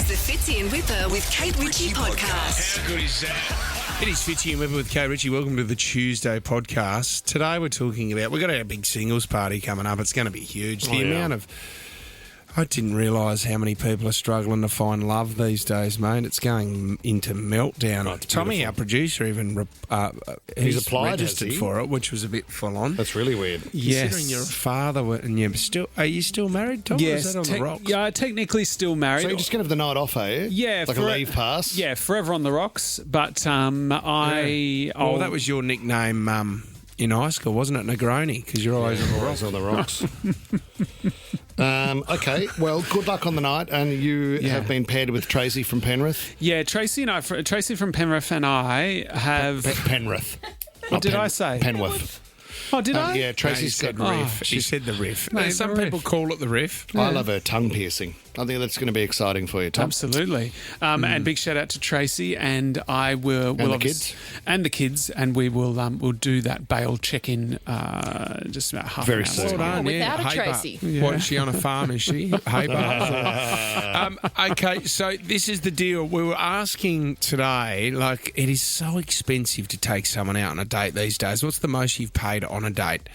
the Fitzy and Wippa with Kate Ritchie podcast. How good is that? It is Fitzy and Wippa with Kate Ritchie. Welcome to the Tuesday podcast. Today we're talking about, we've got our big singles party coming up. It's going to be huge. I didn't realise how many people are struggling to find love these days, mate. It's going into meltdown. Oh, Tommy, our producer, even he's applied, registered for it, which was a bit full on. That's really weird. Yes. Considering you're a father and are you still married, Tom? Yes, Is that on the rocks? Yeah, technically still married. So you're just going to have the night off, are you? Yeah, like a leave pass. Yeah, forever on the rocks. But Well, that was your nickname in high school, wasn't it, Negroni? Because you're always on the rocks. Okay, well, good luck on the night, and you have been paired with Tracy from Penrith. Yeah, Tracy from Penrith and I have Penrith. What did I say? Penrith. Oh, did I? Yeah, Tracy said said riff. She said the riff. No, Some the people riff. call it the riff. I love her tongue piercing. I think that's going to be exciting for you, Tom. Absolutely. And big shout out to Tracy, and I will. And the kids? And the kids, and we will we'll do that bail check-in just about half Very an hour. soon. Well done, without a Hey, Tracy. Bart. What, is she on a farm, is she? Hey, Bart. Okay, so this is the deal. We were asking today, like, it is so expensive to take someone out on a date these days. What's the most you've paid on a date?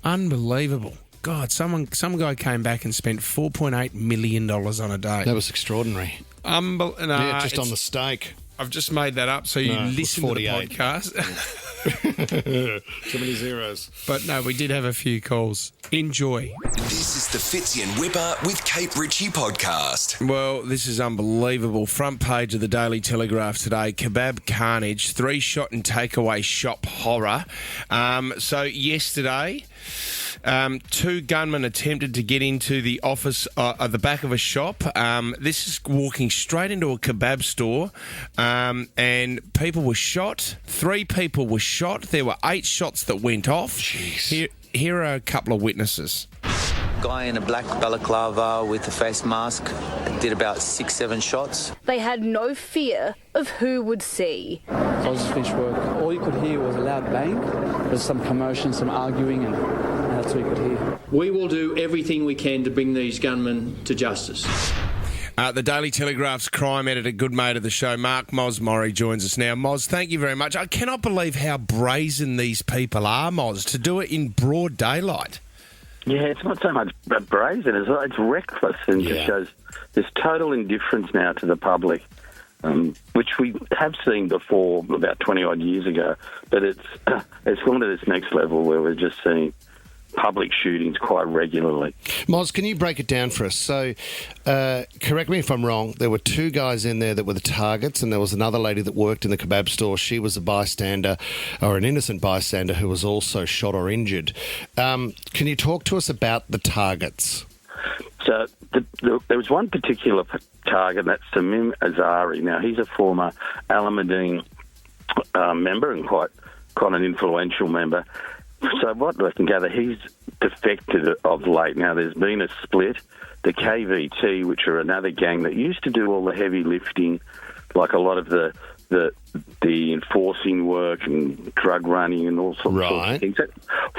Unbelievable. God, some guy came back and spent $4.8 million on a date. That was extraordinary. Just on the steak. I've just made that up so you No, it was listen to the 48. podcast. Too many zeros. But no, we did have a few calls. Enjoy. This is the Fitzy and Wippa with Kate Ritchie podcast. Well, this is unbelievable. Front page of the Daily Telegraph today. Kebab carnage, 3-shot and takeaway shop horror. So yesterday, 2 gunmen attempted to get into the office at the back of a shop. This is walking straight into a kebab store, and people were shot. 3 people were shot. There were 8 shots that went off. Jeez. Here are a couple of witnesses. Guy in a black balaclava with a face mask did about 6-7 shots. They had no fear of who would see. I was just finished work. All you could hear was a loud bang. There's some commotion, some arguing, and that's all you could hear. We will do everything we can to bring these gunmen to justice. The Daily Telegraph's crime editor, good mate of the show, Moz Morri, joins us now. Moz, thank you very much. I cannot believe how brazen these people are, Moz, to do it in broad daylight. Yeah, it's not so much brazen, it's reckless, and just shows this total indifference now to the public, which we have seen before about 20-odd years ago, but it's gone to this next level where we're just seeing public shootings quite regularly. Moz, can you break it down for us? So, correct me if I'm wrong, there were 2 guys in there that were the targets, and there was another lady that worked in the kebab store. She was a bystander, or an innocent bystander, who was also shot or injured. Can you talk to us about the targets? So there was one particular target, and that's Tamim Azari. Now, he's a former Alameddine member and quite an influential member. So what I can gather, he's defected of late. Now, there's been a split. The KVT, which are another gang that used to do all the heavy lifting, like a lot of the enforcing work and drug running and all sorts of things,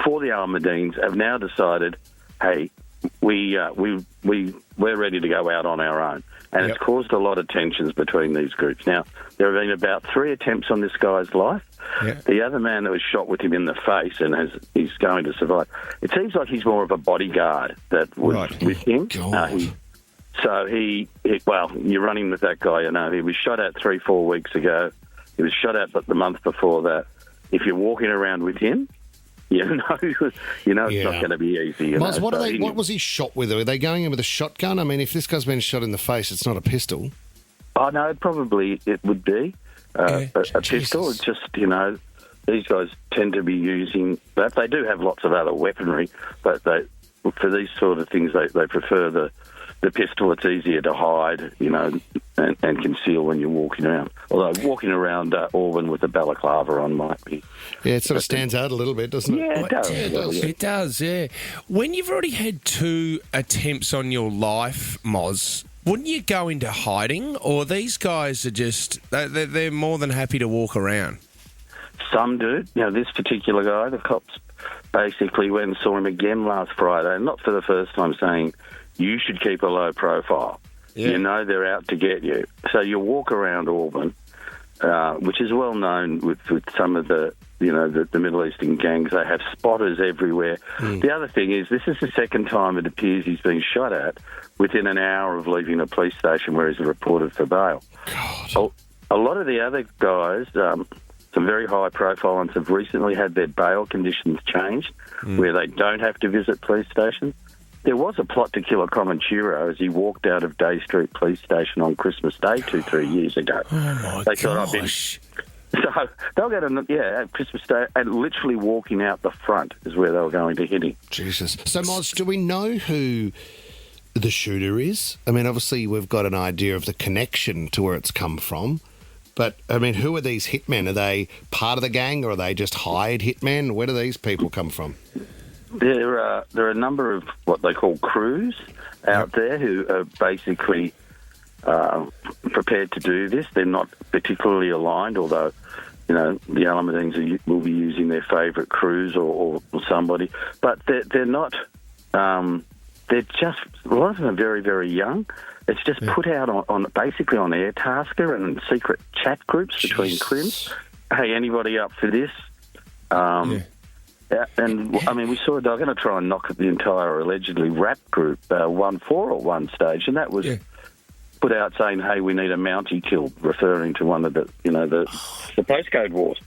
for the Alameddines, have now decided, hey, we're ready to go out on our own. And it's caused a lot of tensions between these groups. Now, there have been about 3 attempts on this guy's life. Yep. The other man that was shot with him in the face and he's going to survive. It seems like he's more of a bodyguard that was with him. You're running with that guy, you know. He was shot at 3-4 weeks ago. He was shot at the month before that. If you're walking around with him, it's not going to be easy. Moz, what was he shot with? Are they going in with a shotgun? I mean, if this guy's been shot in the face, it's not a pistol. Oh, no, probably it would be a pistol. It's just, these guys tend to be using that. They do have lots of other weaponry, but for these sort of things, they prefer the pistol. It's easier to hide, and conceal when you're walking around. Although walking around Auburn with a balaclava on might be... Yeah, it sort of stands out a little bit, doesn't it? Yeah, it does. It does, yeah. When you've already had 2 attempts on your life, Moz, wouldn't you go into hiding? Or these guys are just... They're more than happy to walk around? Some do. This particular guy, the cops basically went and saw him again last Friday, not for the first time, saying, you should keep a low profile. You know they're out to get you. So you walk around Auburn, which is well known with some of the Middle Eastern gangs. They have spotters everywhere. The other thing is, this is the second time it appears he's been shot at within an hour of leaving a police station where he's reported for bail. God. A lot of the other guys, some very high-profile ones, have recently had their bail conditions changed, where they don't have to visit police stations. There was a plot to kill a Comanchero as he walked out of Day Street Police Station on Christmas Day 3 years ago. Oh, my gosh. So they'll get at Christmas Day, and literally walking out the front is where they were going to hit him. Jesus. So, Moz, do we know who the shooter is? I mean, obviously we've got an idea of the connection to where it's come from. But, I mean, who are these hitmen? Are they part of the gang, or are they just hired hitmen? Where do these people come from? There are a number of what they call crews out there who are basically prepared to do this. They're not particularly aligned, although, the Alameddines will be using their favourite crews or somebody. But they're not... they're just... A lot of them are very, very young. It's just put out on basically on Airtasker and secret chat groups between crims. Hey, anybody up for this? And, I mean, we saw they're going to try and knock the entire allegedly rap group 1-4 at one stage, and that was put out saying, hey, we need a Mountie killed, referring to one of the postcode wars.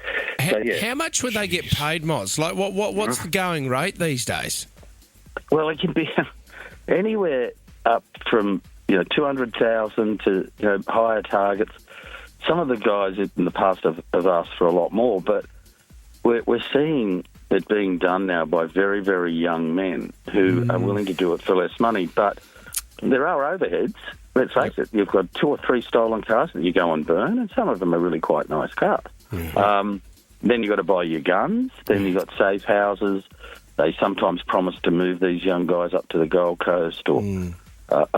How much would they get paid, Moz? Like, what's the going rate these days? Well, it can be anywhere up from 200,000 to higher targets. Some of the guys in the past have asked for a lot more, but we're seeing it being done now by very, very young men who are willing to do it for less money. But there are overheads. Let's face it, you've got 2 or 3 stolen cars that you go and burn, and some of them are really quite nice cars. Then you've got to buy your guns. Then you've got safe houses. They sometimes promise to move these young guys up to the Gold Coast or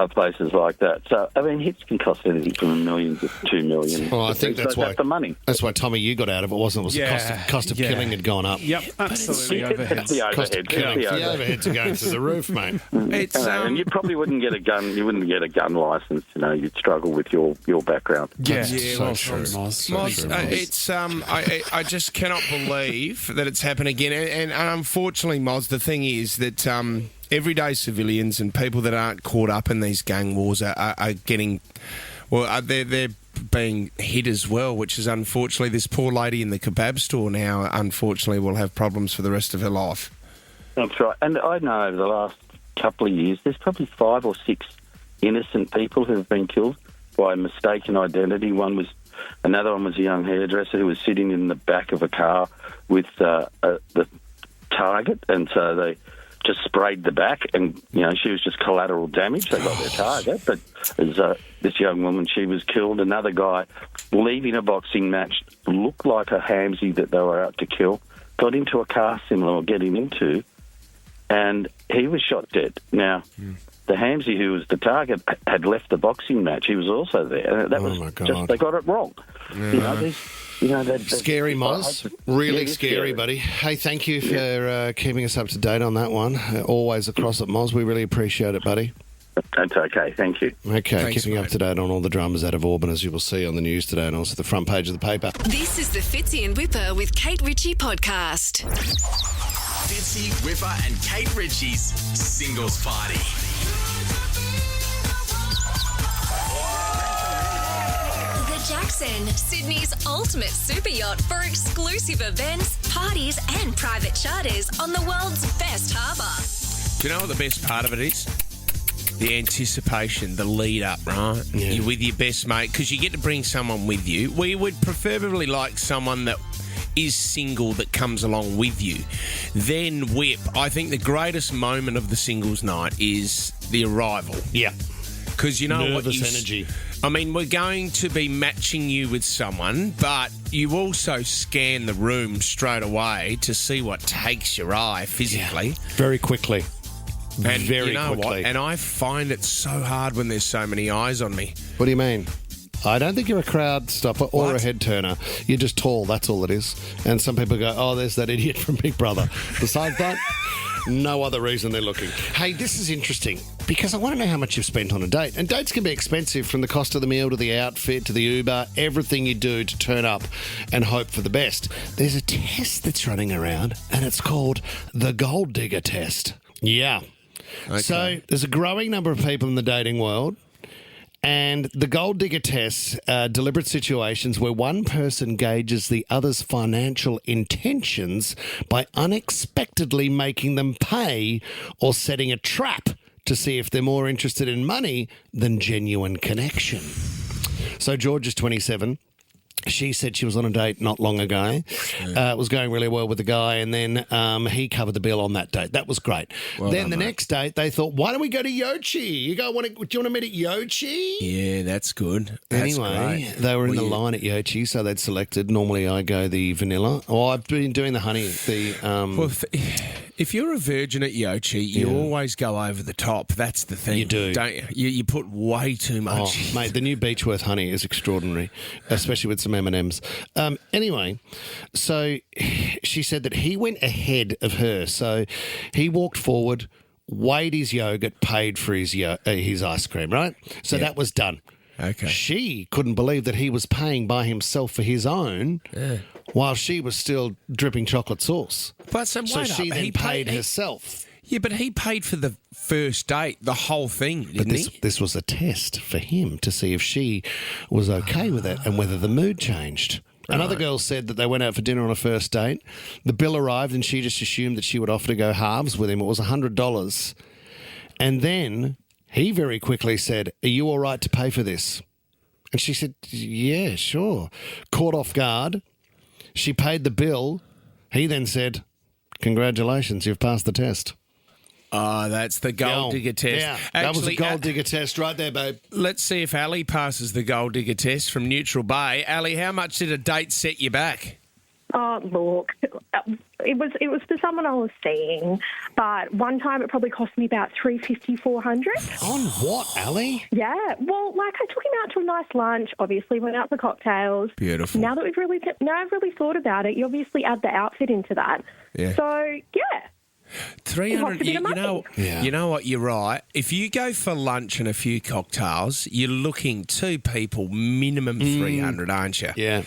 places like that. So, I mean, hits can cost anything from $1 million to $2 million. Well, I think that's why the money. That's why, Tommy, you got out of it, wasn't it? The cost of killing had gone up. Yep, absolutely. It's the overhead. The overheads are going through the roof, mate. And you probably wouldn't get a gun. You wouldn't get a gun license. You'd struggle with your background. Yeah, so true. I just cannot believe that it's happened again. And unfortunately, Moz, the thing is that everyday civilians and people that aren't caught up in these gang wars are getting... Well, they're being hit as well, which is unfortunately... This poor lady in the kebab store now, unfortunately, will have problems for the rest of her life. That's right. And I know over the last couple of years, there's probably 5 or 6 innocent people who have been killed by mistaken identity. Another one was a young hairdresser who was sitting in the back of a car with the target, and so they just sprayed the back, and she was just collateral damage. They got their target, but as this young woman, she was killed. Another guy leaving a boxing match, looked like a Hamsy that they were out to kill, got into a car similar or getting into, and he was shot dead. Now, the Hamsy who was the target had left the boxing match. He was also there. That was just, they got it wrong. Scary, Moz. Really scary, buddy. Hey, thank you for keeping us up to date on that one. Always across at Moz. We really appreciate it, buddy. That's okay. Thank you. Okay, Thanks, keeping up to date on all the dramas out of Auburn, as you will see on the news today and also the front page of the paper. This is the Fitzy and Wippa with Kate Ritchie podcast. Fitzy, Wippa and Kate Ritchie's Singles Party. Jackson, Sydney's ultimate super yacht for exclusive events, parties and private charters on the world's best harbour. Do you know what the best part of it is? The anticipation, the lead up, right? Yeah. You're with your best mate, because you get to bring someone with you. We would preferably like someone that is single that comes along with you. Then Whip, I think the greatest moment of the singles night is the arrival. Yeah. Because nervous energy. I mean, we're going to be matching you with someone, but you also scan the room straight away to see what takes your eye physically. Yeah. Very quickly. And Very you know quickly. what? And I find it so hard when there's so many eyes on me. What do you mean? I don't think you're a crowd stopper or a head turner. You're just tall, that's all it is. And some people go, oh, there's that idiot from Big Brother. Besides that, No other reason they're looking. Hey, this is interesting because I want to know how much you've spent on a date. And dates can be expensive, from the cost of the meal to the outfit to the Uber, everything you do to turn up and hope for the best. There's a test that's running around and it's called the Gold Digger Test. Yeah. Okay. So there's a growing number of people in the dating world. And the Gold Digger tests are deliberate situations where one person gauges the other's financial intentions by unexpectedly making them pay or setting a trap to see if they're more interested in money than genuine connection. So George is 27. She said she was on a date not long ago. It was going really well with the guy, and then he covered the bill on that date. That was great. Well then done, the mate. next date, they thought, why don't we go to Yochi? Do you want to meet at Yochi? Yeah, that's good. That's Anyway, great. they were in Well, the line at Yochi, so they'd selected. Normally I go the vanilla. Oh, I've been doing the honey. Well, if you're a virgin at Yochi, you always go over the top. That's the thing. You do. Don't you? You put way too much. Oh, mate, the new Beechworth honey is extraordinary, especially with some M&Ms. Anyway, so she said that he went ahead of her. So he walked forward, weighed his yogurt, paid for his ice cream, right? So that was done. Okay. She couldn't believe that he was paying by himself for his own while she was still dripping chocolate sauce. But So wait she up. then He paid he- herself. Yeah, but he paid for the first date, the whole thing, But didn't he? this was a test for him to see if she was okay with it and whether the mood changed. Another girl said that they went out for dinner on a first date. The bill arrived and she just assumed that she would offer to go halves with him. It was $100. And then he very quickly said, "Are you all right to pay for this?" And she said, "Yeah, sure." Caught off guard. She paid the bill. He then said, "Congratulations, you've passed the test." Oh, that's the gold digger test. Yeah, that was a Actually, gold digger test right there, babe. Let's see if Ali passes the gold digger test from Neutral Bay. Ali, how much did a date set you back? Oh, look, it was for someone I was seeing, but one time it probably cost me about $350, $400. On what, Ali? Yeah, well, like I took him out to a nice lunch, obviously went out for cocktails. Beautiful. Now I've really thought about it, you obviously add the outfit into that. Yeah. So, yeah. 300. It costs a bit of money. You know what? You're right. If you go for lunch and a few cocktails, you're looking two people minimum 300, aren't you? Yeah.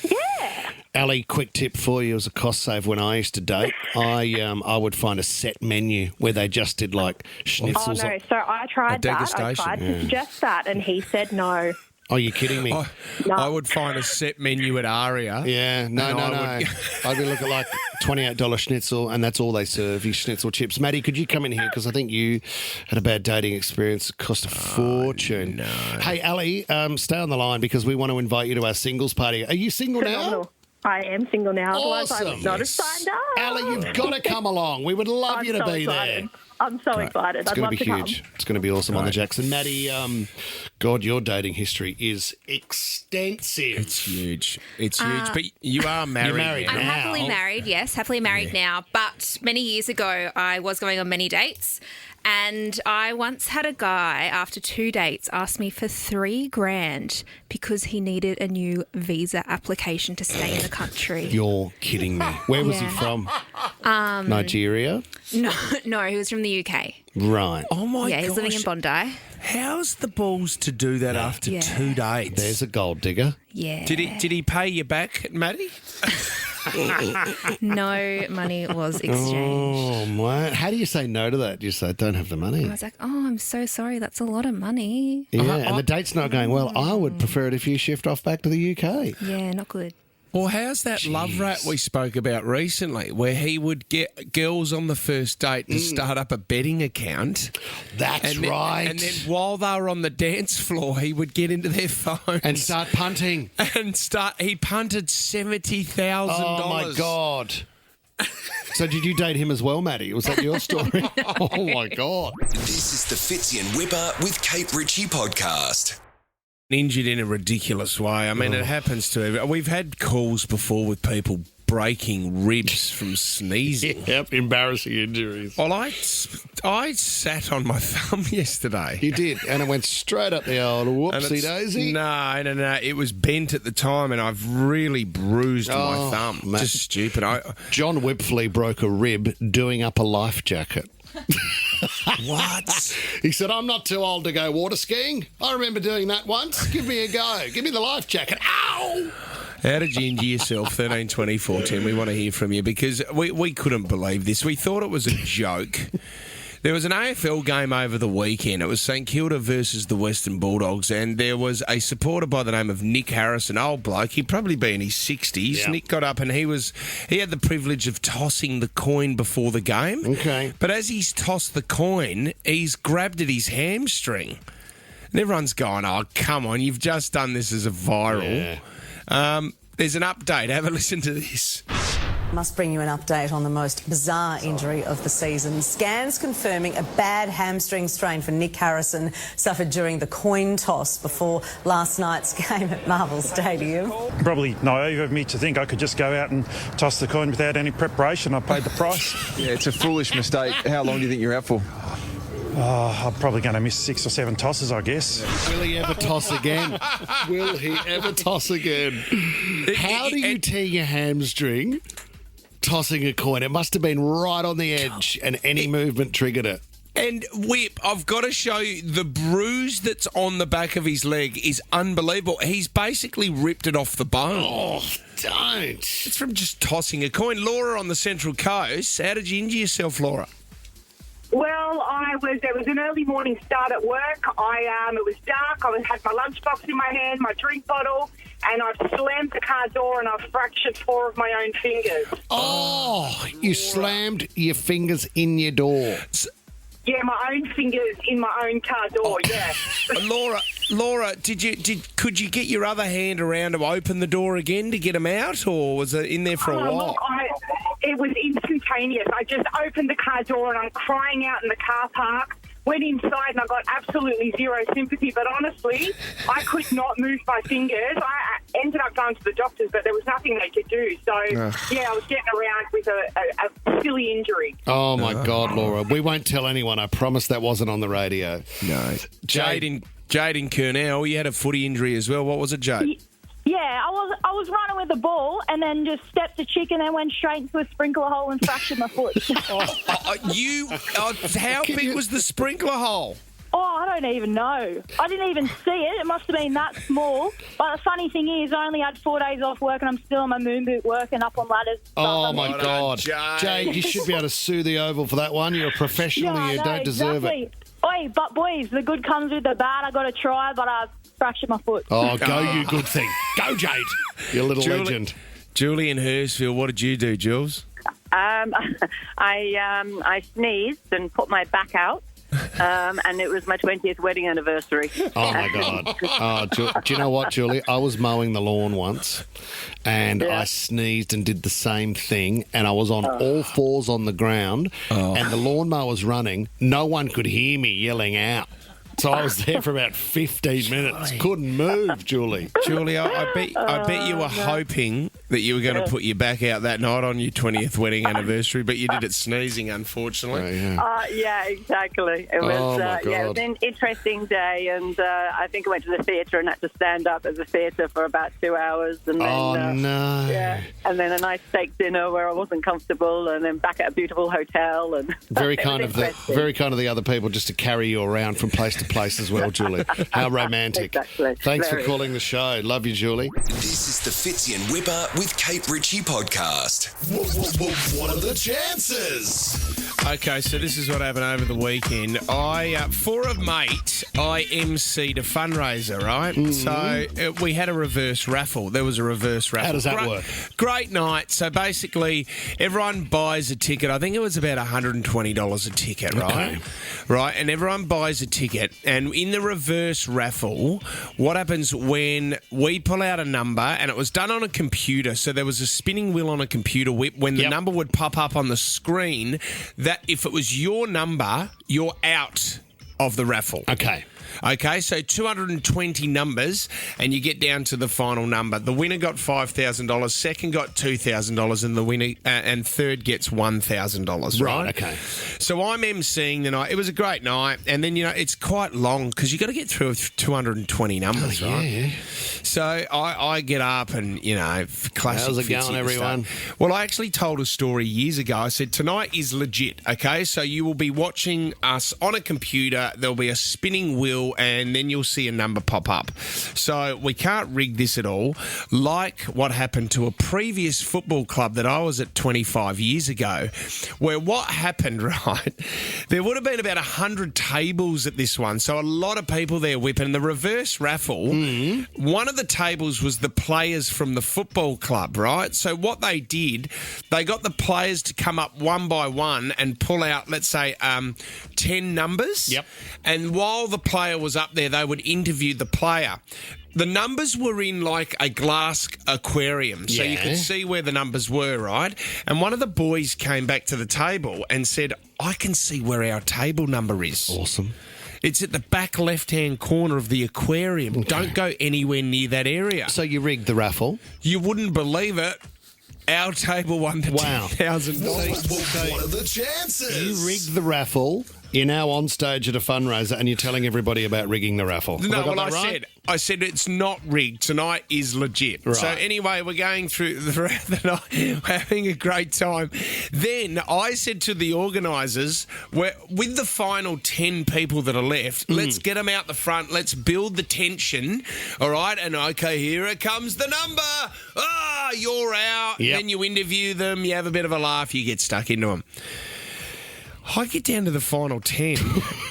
Ali, quick tip for you as a cost save. When I used to date, I would find a set menu where they just did like schnitzels. Oh, no, so I tried that. I tried to suggest that, and he said no. Oh, you're kidding me? I would find a set menu at Aria. Yeah, no. I'd be looking at like $28 schnitzel, and that's all they serve is schnitzel chips. Maddie, could you come in here? Because I think you had a bad dating experience. It cost a fortune. No. Hey, Ali, stay on the line because we want to invite you to our singles party. Are you single now? I am single now. Otherwise, I Awesome. would not have signed up. Ali, you've got to come along. We would love I'm you to so be excited. there. I'm so excited. It's I'd going love to be to huge. come. It's going to be awesome on the Jackson. Maddie, God, your dating history is extensive. It's huge. It's huge. But you are married. You're married now. I'm happily married, yes, happily married now. But many years ago, I was going on many dates. And I once had a guy, after 2 dates, ask me for $3,000 because he needed a new visa application to stay in the country. You're kidding me. Where was he from? Nigeria? No, he was from the UK. Right. Oh, my Yeah, gosh. he's living in Bondi. How's the balls to do that after 2 dates? There's a gold digger. Yeah. Did he pay you back, Maddie? No money was exchanged. Oh, my. How do you say no to that? You say, don't have the money. I was like, oh, I'm so sorry. That's a lot of money. Yeah, and the date's not going well. I would prefer it if you shift off back to the UK. Yeah, not good. Well, how's that love rat we spoke about recently, where he would get girls on the first date to start up a betting account? That's right. And then while they were on the dance floor, he would get into their phone And start punting. He punted $70,000. Oh, my God. So did you date him as well, Maddie? Was that your story? Oh, my God. This is the Fitzy and Wippa with Kate Ritchie podcast. Injured in a ridiculous way. I mean, it happens to everyone. We've had calls before with people breaking ribs from sneezing. Yep, embarrassing injuries. Well, I sat on my thumb yesterday. You did, and it went straight up the old whoopsie-daisy. No. It was bent at the time, and I've really bruised my thumb. Matt. Just stupid. John Whipfley broke a rib doing up a life jacket. What? He said, I'm not too old to go water skiing. I remember doing that once. Give me a go. Give me the life jacket. Ow! How did you injure yourself? 13 24 10. We want to hear from you because we couldn't believe this. We thought it was a joke. There was an AFL game over the weekend. It was St Kilda versus the Western Bulldogs, and there was a supporter by the name of Nick Harrison, old bloke. He'd probably be in his 60s. Yep. Nick got up and he had the privilege of tossing the coin before the game. Okay. But as he's tossed the coin, he's grabbed at his hamstring. And everyone's going, oh, come on, you've just done this as a viral. Yeah. There's an update. Have a listen to this. Must bring you an update on the most bizarre injury of the season. Scans confirming a bad hamstring strain for Nick Harrison suffered during the coin toss before last night's game at Marvel Stadium. Probably naive of me to think I could just go out and toss the coin without any preparation. I paid the price. Yeah, it's a foolish mistake. How long do you think you're out for? I'm probably going to miss 6 or 7 tosses, I guess. Will he ever toss again? Will he ever toss again? How do you tear your hamstring tossing a coin? It must have been right on the edge and any movement triggered it. And Whip, I've got to show you the bruise that's on the back of his leg is unbelievable. He's basically ripped it off the bone. Oh, don't. It's from just tossing a coin. Laura on the Central Coast, how did you injure yourself, Laura? Well, there was an early morning start at work. It was dark. I had my lunchbox in my hand, my drink bottle, and I've slammed the car door and I've fractured 4 of my own fingers. Oh, you slammed your fingers in your door. Yeah, my own fingers in my own car door, yeah. Laura, could you get your other hand around to open the door again to get them out, or was it in there for a while? Look, it was instantaneous. I just opened the car door and I'm crying out in the car park. Went inside and I got absolutely zero sympathy, but honestly, I could not move my fingers. I ended up going to the doctors, but there was nothing they could do. So, yeah, I was getting around with a silly injury. Oh, my God, Laura. We won't tell anyone. I promise that wasn't on the radio. No. Jade in Kurnell, you had a footy injury as well. What was it, Jade? Yeah, I was running with the ball and then just stepped a chicken and went straight into a sprinkler hole and fractured my foot. How big was the sprinkler hole? Oh, I don't even know. I didn't even see it. It must have been that small. But the funny thing is, I only had 4 days off work and I'm still on my moon boot working up on ladders. Oh, my God. Jade, you should be able to sue the Oval for that one. You're a professional and you don't deserve it. Oi, but boys, the good comes with the bad. I got to try, but I fractured my foot. Oh, go you good thing. Go, Jade. You little legend. Julie in Hurstville, what did you do, Jules? I sneezed and put my back out. And it was my 20th wedding anniversary. Oh, my God. Do you know what, Julie? I was mowing the lawn once and I sneezed and did the same thing and I was on all fours on the ground and the lawnmower was running. No one could hear me yelling out. So I was there for about 15 minutes. Couldn't move, Julie. Julie, I bet you were hoping that you were going to put your back out that night on your 20th wedding anniversary, but you did it sneezing, unfortunately. Yeah, exactly. It was, it was an interesting day, and I think I went to the theatre and had to stand up at the theatre for about 2 hours. And then, no. Yeah, and then a nice steak dinner where I wasn't comfortable, and then back at a beautiful hotel. And very kind of the other people just to carry you around from place to place as well, Julie. How romantic. Exactly. Thanks for calling the show. Love you, Julie. This is the Fitzy and Wippa with Kate Ritchie podcast. What are the chances? Okay, so this is what happened over the weekend. For a mate, I emceed a fundraiser, right? Mm-hmm. So we had a reverse raffle. There was a reverse raffle. How does that work? Great night. So basically, everyone buys a ticket. I think it was about $120 a ticket, right? Okay. Right, and everyone buys a ticket. And in the reverse raffle, what happens when we pull out a number, and it was done on a computer, so there was a spinning wheel on a computer whip. When the number would pop up on the screen, that if it was your number, you're out of the raffle. Okay. Okay, so 220 numbers, and you get down to the final number. The winner got $5,000, second got $2,000, and the winner and third gets $1,000. Right. Okay. So I'm emceeing the night. It was a great night, and then it's quite long because you got to get through 220 numbers, right? Yeah. So I get up and classic. How's it going, everyone? Well, I actually told a story years ago. I said tonight is legit. Okay, so you will be watching us on a computer. There'll be a spinning wheel, and then you'll see a number pop up. So we can't rig this at all. Like what happened to a previous football club that I was at 25 years ago, where what happened, right? There would have been about 100 tables at this one, so a lot of people there whipping. The reverse raffle, one of the tables was the players from the football club, right? So what they did, they got the players to come up one by one and pull out, let's say, 10 numbers. Yep. And while the player was up there, they would interview the player. The numbers were in like a glass aquarium, so you could see where the numbers were, right? And one of the boys came back to the table and said, I can see where our table number is. Awesome. It's at the back left-hand corner of the aquarium. Okay. Don't go anywhere near that area. So you rigged the raffle? You wouldn't believe it. Our table won the $10,000. What are the chances? You rigged the raffle. You're now on stage at a fundraiser and you're telling everybody about rigging the raffle. No, well, I said it's not rigged. Tonight is legit. Right. So anyway, we're going through throughout the night, we're having a great time. Then I said to the organisers, with the final 10 people that are left, let's get them out the front. Let's build the tension. All right. And okay, here it comes the number. You're out. Yep. Then you interview them. You have a bit of a laugh. You get stuck into them. I get down to the final 10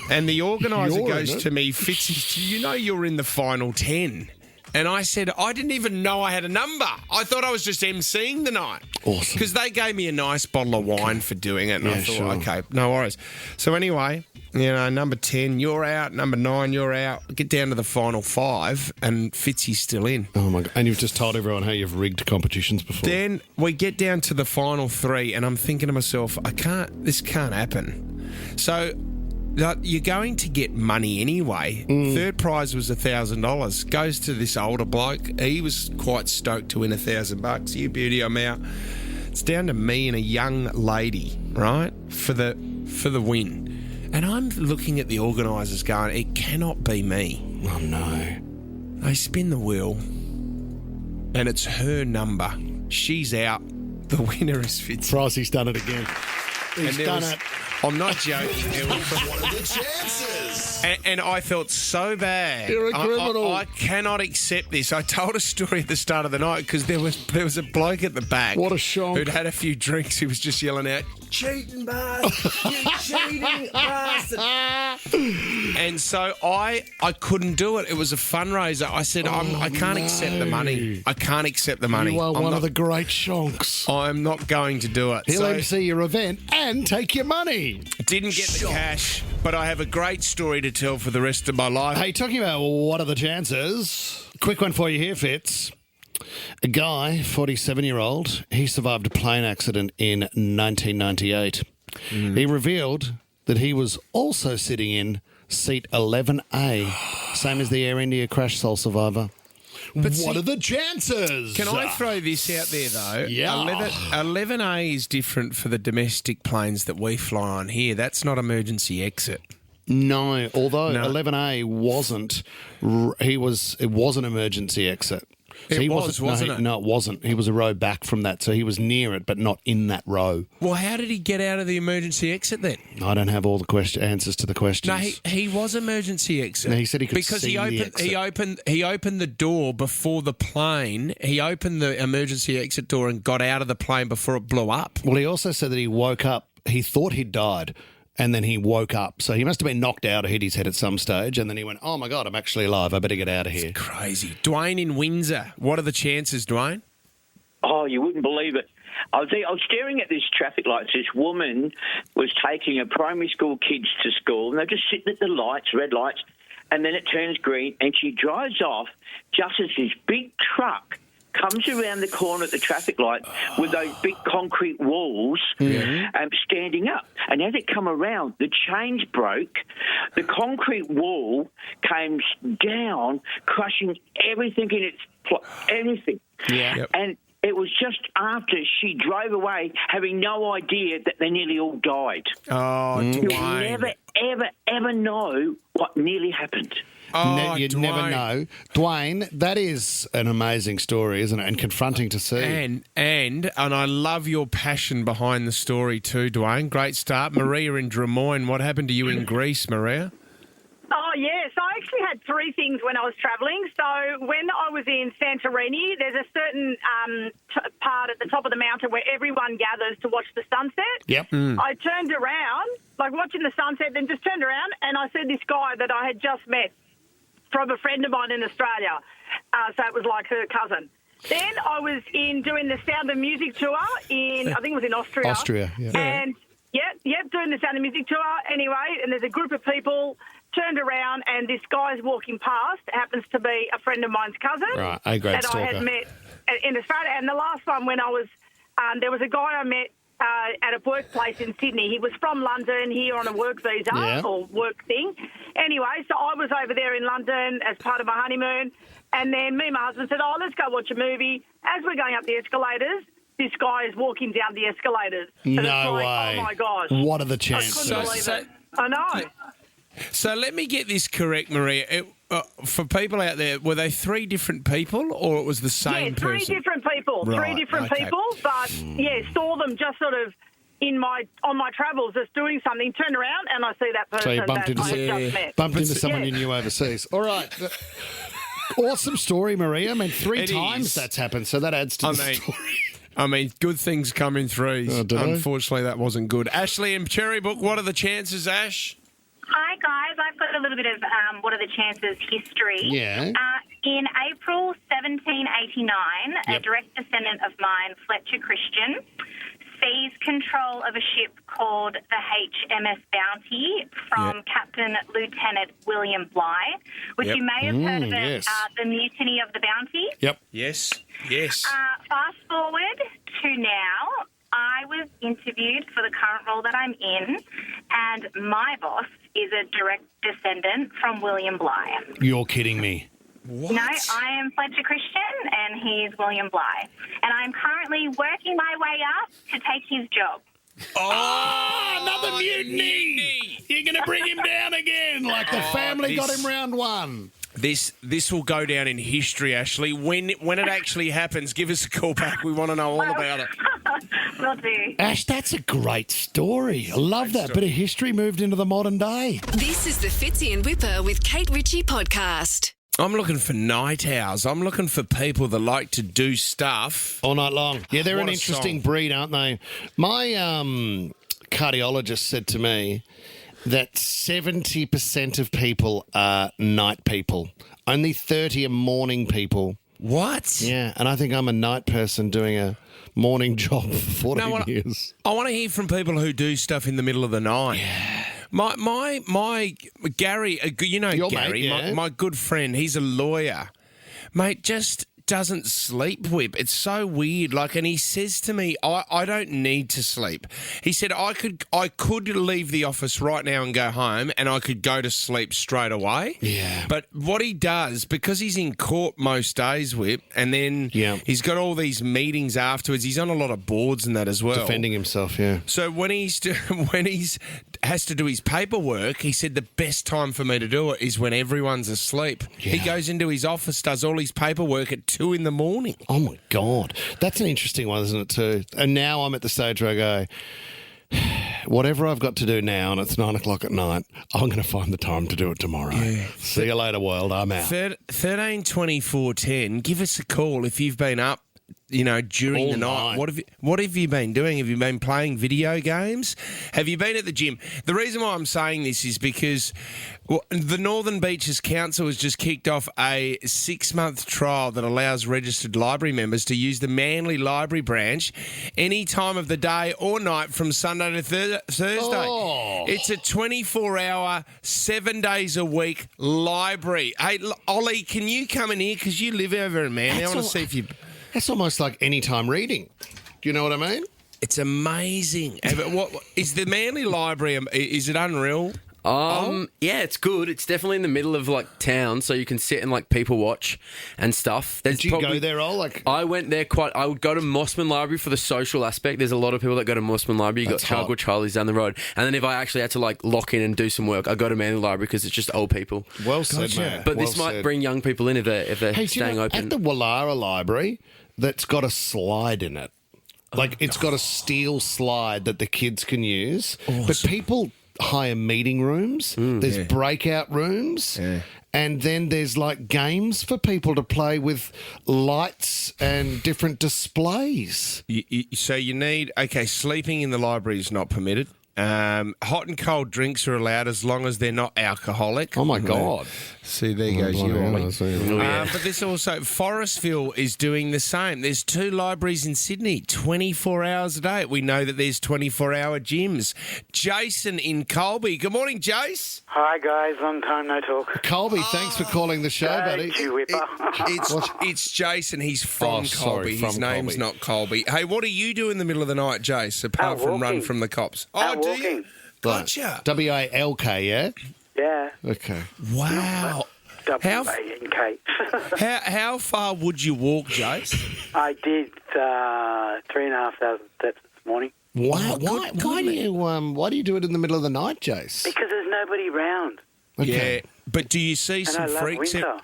and the organiser goes to me, Fitzy, do you know you're in the final 10? And I said, I didn't even know I had a number. I thought I was just emceeing the night. Awesome. Because they gave me a nice bottle of wine for doing it. And I thought, okay, no worries. So anyway, number 10, you're out. Number 9, you're out. Get down to the final 5 and Fitzy's still in. Oh, my God. And you've just told everyone how you've rigged competitions before. Then we get down to the final 3 and I'm thinking to myself, this can't happen. So you're going to get money anyway. Third prize was $1,000. Goes to this older bloke. He was quite stoked to win $1,000. You beauty, I'm out. It's down to me and a young lady, right, for the win. And I'm looking at the organisers going, it cannot be me. Oh, no. They spin the wheel and it's her number. She's out. The winner is Fitz. Pricey's done it again. He's done it. I'm not joking. What are the chances? And I felt so bad. You're a criminal. I cannot accept this. I told a story at the start of the night because there was a bloke at the back. What a shock. Who'd had a few drinks. He was just yelling out, cheating bastard, you cheating bastard. And so I couldn't do it. It was a fundraiser. I said, I can't accept the money. I can't accept the money. You are one of the great shonks. I'm not going to do it. He'll MC your event and take your money. Didn't get the cash, but I have a great story to tell for the rest of my life. Hey, talking about what are the chances? Quick one for you here, Fitz. A guy, 47-year-old, he survived a plane accident in 1998. He revealed that he was also sitting in seat 11A, same as the Air India crash sole survivor. But what are the chances? Can I throw this out there, though? Yeah. 11A is different for the domestic planes that we fly on here. That's not emergency exit. No, although 11A wasn't. It was an emergency exit. So wasn't it? No, it wasn't. He was a row back from that, so he was near it, but not in that row. Well, how did he get out of the emergency exit then? I don't have all the answers to the questions. No, he was emergency exit. No, he said he could because see the exit. he opened the door before the plane. He opened the emergency exit door and got out of the plane before it blew up. Well, he also said that he woke up. He thought he'd died. And then he woke up. So he must have been knocked out or hit his head at some stage. And then he went, oh, my God, I'm actually alive. I better get out of here. It's crazy. Dwayne in Windsor. What are the chances, Dwayne? Oh, you wouldn't believe it. I was staring at this traffic lights. This woman was taking her primary school kids to school, and they're just sitting at the lights, red lights, and then it turns green, and she drives off just as this big truck comes around the corner at the traffic light with those big concrete walls standing up. And as it come around, the chains broke. The concrete wall came down, crushing everything in its everything. Yeah. Yep. And it was just after she drove away, having no idea that they nearly all died. Oh, You'll Dwayne. never, ever, ever know what nearly happened. Oh, You'd never know. Dwayne, that is an amazing story, isn't it? And confronting to see. And I love your passion behind the story too, Dwayne. Great start. Maria in Drummoyne, what happened to you in Greece, Maria? Oh, yes. I actually had three things when I was travelling. So when I was in Santorini, there's a certain part at the top of the mountain where everyone gathers to watch the sunset. Yep. I turned around, like watching the sunset, then just turned around and I see this guy that I had just met from a friend of mine in Australia. So it was like her cousin. Then I was doing the Sound of Music tour I think it was in Austria. Austria, yeah. And, doing the Sound of Music tour anyway, and there's a group of people turned around and this guy's walking past, happens to be a friend of mine's cousin. Right, A-grade that stalker. I had met in Australia. And the last one when I was, there was a guy I met at a workplace in Sydney. He was from London here on a work visa or work thing. Anyway, so I was over there in London as part of my honeymoon. And then me and my husband said, let's go watch a movie. As we're going up the escalators, this guy is walking down the escalators. And No it's like, way. Oh, my gosh. What are the chances? I couldn't believe it. I know. So let me get this correct, Maria. For people out there, were they three different people or it was the same three person? different people. Right, Three different okay. people. But, saw them just sort of on my travels just doing something, turned around and I see that person So you bumped that into, I had just met. bumped into someone you knew overseas. All right. Awesome story, Maria. I mean, three times that's happened, so that adds to the story. I mean, good things come in threes. Unfortunately, that wasn't good. Ashley in Cherrybrook, what are the chances, Ash? Hi, guys. I've got a little bit of what are the chances history. Yeah. In April 1789, a direct descendant of mine, Fletcher Christian, seized control of a ship called the HMS Bounty from Captain Lieutenant William Bligh, which you may have heard of it, the Mutiny of the Bounty. Yep. Yes. Fast forward to now, I was interviewed for the current role that I'm in, and my boss is a direct descendant from William Bligh. You're kidding me. What? No, I am Fletcher Christian, and he's William Bligh. And I'm currently working my way up to take his job. Oh, another mutiny! You're going to bring him down again, like the family got him round one. This will go down in history, Ashley. When it actually happens, give us a call back. We want to know all about it. Will do. Ash, that's a great story. I love that. Bit of history moved into the modern day. This is the Fitzy and Wippa with Kate Ritchie podcast. I'm looking for night owls. I'm looking for people that like to do stuff all night long. Yeah, they're What an a interesting song. breed, aren't they? My cardiologist said to me that 70% of people are night people. Only 30 are morning people. What? Yeah, and I think I'm a night person doing a morning job for 14 years. I want to hear from people who do stuff in the middle of the night. Yeah. My Gary, you know Your Gary, mate, yeah. my good friend, he's a lawyer. Mate, just doesn't sleep, Whip. It's so weird. And he says to me, I don't need to sleep. He said I could leave the office right now and go home and I could go to sleep straight away. Yeah. But what he does, because he's in court most days, Whip, and then he's got all these meetings afterwards, he's on a lot of boards and that as well. Defending himself, yeah. So when he's has to do his paperwork, he said the best time for me to do it is when everyone's asleep. Yeah. He goes into his office, does all his paperwork at 2 in the morning. Oh, my God. That's an interesting one, isn't it, too? And now I'm at the stage where I go, whatever I've got to do now, and it's 9 o'clock at night, I'm going to find the time to do it tomorrow. Yeah. See you later, world. I'm out. 13 24 10. Give us a call if you've been up, during All the night. night. What have you been doing? Have you been playing video games? Have you been at the gym? The reason why I'm saying this is because the Northern Beaches Council has just kicked off a 6-month trial that allows registered library members to use the Manly Library branch any time of the day or night from Sunday to Thursday. Oh. It's a 24-hour, 7 days a week library. Hey, Ollie, can you come in here? Because you live over in Manly. I want to see if you... That's almost like anytime reading. Do you know what I mean? It's amazing. What is the Manly Library? Is it unreal? Yeah, it's good. It's definitely in the middle of like town, so you can sit and like people watch and stuff. Did you go there all? I went there I would go to Mossman Library for the social aspect. There's a lot of people that go to Mossman Library. You got Chugwell Charlie's down the road, and then if I actually had to like lock in and do some work, I go to Manly Library because it's just old people. Well said, mate. But this might bring young people in if they're staying open. At the Wallara Library, that's got a slide in it. Like it's got a steel slide that the kids can use, but people hire meeting rooms. There's breakout rooms. And then there's like games for people to play with lights and different displays. So you need, sleeping in the library is not permitted. Hot and cold drinks are allowed as long as they're not alcoholic. Oh, my God. See, there goes you, Ollie. But this also, Forestville is doing the same. There's 2 libraries in Sydney, 24 hours a day. We know that there's 24-hour gyms. Jason in Colby. Good morning, Jace. Hi, guys. Long time no talk. Colby, thanks for calling the show, buddy. Thank you, Wippa. It's Jason. He's from Colby. His name's not Colby. Hey, what do you do in the middle of the night, Jace, apart from run from the cops? Out walking. Gotcha. W-A-L-K, yeah? Yeah. Okay. Wow. W-A-N-K. How far would you walk, Jace? I did 3,500 steps this morning. Wow. Why do you do it in the middle of the night, Jace? Because there's nobody round. Okay. Yeah, but do you see some I love freaks? winter.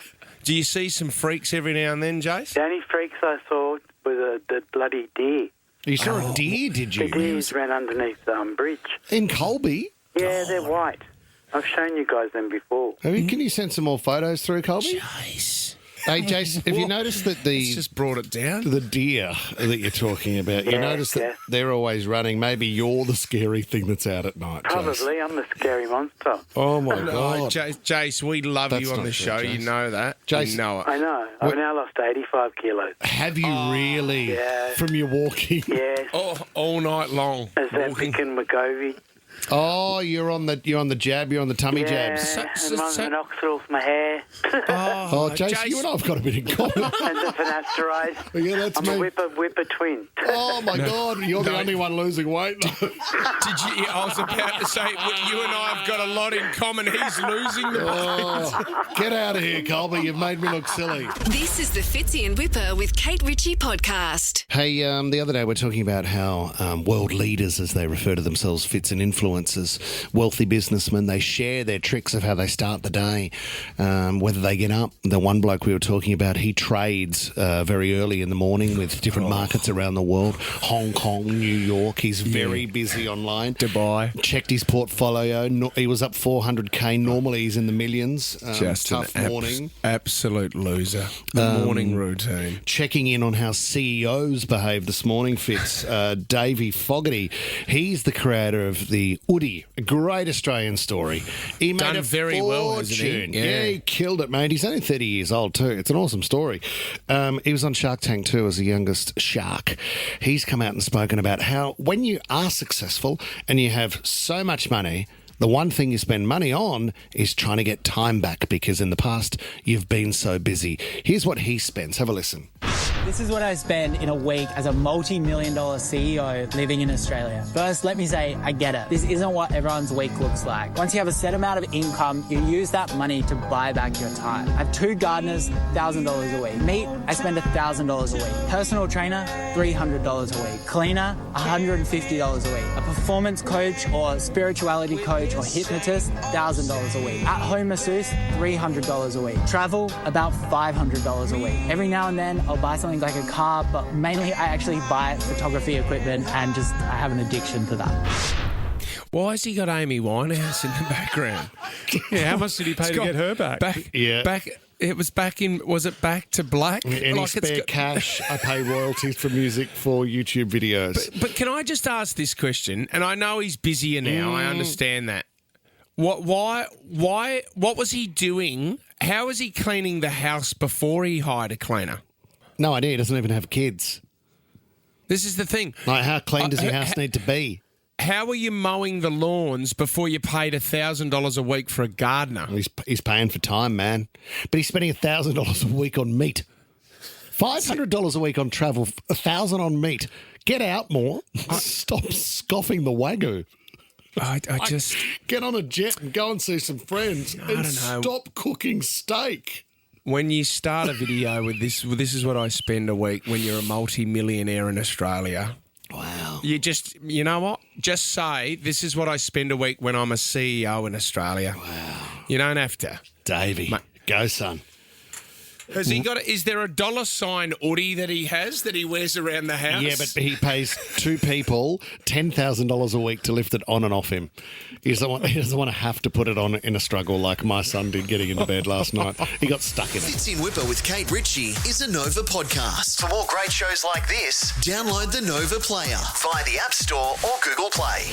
Do you see some freaks every now and then, Jace? The only freaks I saw was the bloody deer. You saw a deer, did you? The deers ran underneath the bridge. In Colby? Yeah, they're white. I've shown you guys them before. Can you send some more photos through, Colby? Jace. Hey, Jace, have you noticed that It's just brought it down? The deer that you're talking about, you notice that they're always running. Maybe you're the scary thing that's out at night, Jace. Probably. I'm the scary monster. Oh, my God. Jace, we love you on the show. Jace. You know that. Jace, you know it. I know. I've now lost 85 kilos. Have you really? Yeah. From your walking? Yes. Oh, all night long. Ozempic and Wegovy. Oh, you're on the jab. You're on the tummy jabs. And my minoxidil for my hair. Oh, Jace, you and I've got a bit in common. And the finasteride. Yeah, that's I'm me. a Wippa twin. Oh, my God. You're the only one losing weight. Did you? I was about to say, you and I have got a lot in common. He's losing the weight. Get out of here, Colby. You've made me look silly. This is the Fitzy and Wippa with Kate Ritchie podcast. Hey, the other day we're talking about how world leaders, as they refer to themselves, fits and influencers, wealthy businessmen, they share their tricks of how they start the day, whether they get up. The one bloke we were talking about, he trades very early in the morning with different markets around the world. Hong Kong, New York. He's very busy online. Dubai. Checked his portfolio. He was up 400k. Normally he's in the millions. Just tough morning. Absolute loser. The morning routine. Checking in on how CEOs behave this morning, Fitz. Davey Fogarty, he's the creator of the Woody, a great Australian story. He made Done very well, hasn't he? fortune. Yeah, he killed it, mate. He's only 30 years old too. It's an awesome story. He was on Shark Tank too as the youngest shark. He's come out and spoken about how when you are successful and you have so much money, the one thing you spend money on is trying to get time back because in the past you've been so busy. Here's what he spends. Have a listen. This is what I spend in a week as a multi-million-dollar CEO living in Australia. First, let me say, I get it. This isn't what everyone's week looks like. Once you have a set amount of income, you use that money to buy back your time. I have 2 gardeners, $1,000 a week. Meat, I spend $1,000 a week. Personal trainer, $300 a week. Cleaner, $150 a week. A performance coach or spirituality coach or hypnotist, $1,000 a week. At-home masseuse, $300 a week. Travel, about $500 a week. Every now and then, I'll buy something like a car, but mainly I actually buy photography equipment and I have an addiction to that. Why has he got Amy Winehouse in the background? Yeah, how much did he pay to get her back? It was back in, was it Back to Black? Any spare cash, I pay royalties for music for YouTube videos. But can I just ask this question? And I know he's busier now, I understand that. What was he doing? How was he cleaning the house before he hired a cleaner? No idea. He doesn't even have kids. This is the thing. Like, how clean does your house need to be? How are you mowing the lawns before you paid $1,000 a week for a gardener? He's paying for time, man. But he's spending $1,000 a week on meat. $500 a week on travel, $1,000 on meat. Get out more. Stop scoffing the Wagyu. I just... Get on a jet and go and see some friends. I don't know. Stop cooking steak. When you start a video with this is what I spend a week when you're a multi-millionaire in Australia. Wow. You know what? Just say, this is what I spend a week when I'm a CEO in Australia. Wow. You don't have to. Davey, go, son. Has he got? Is there a $sign Audi that he has that he wears around the house? Yeah, but he pays two people $10,000 a week to lift it on and off him. He doesn't want to have to put it on in a struggle like my son did getting into bed last night. He got stuck in it. Fitzy and Wippa with Kate Ritchie is a Nova podcast. For more great shows like this, download the Nova player via the App Store or Google Play.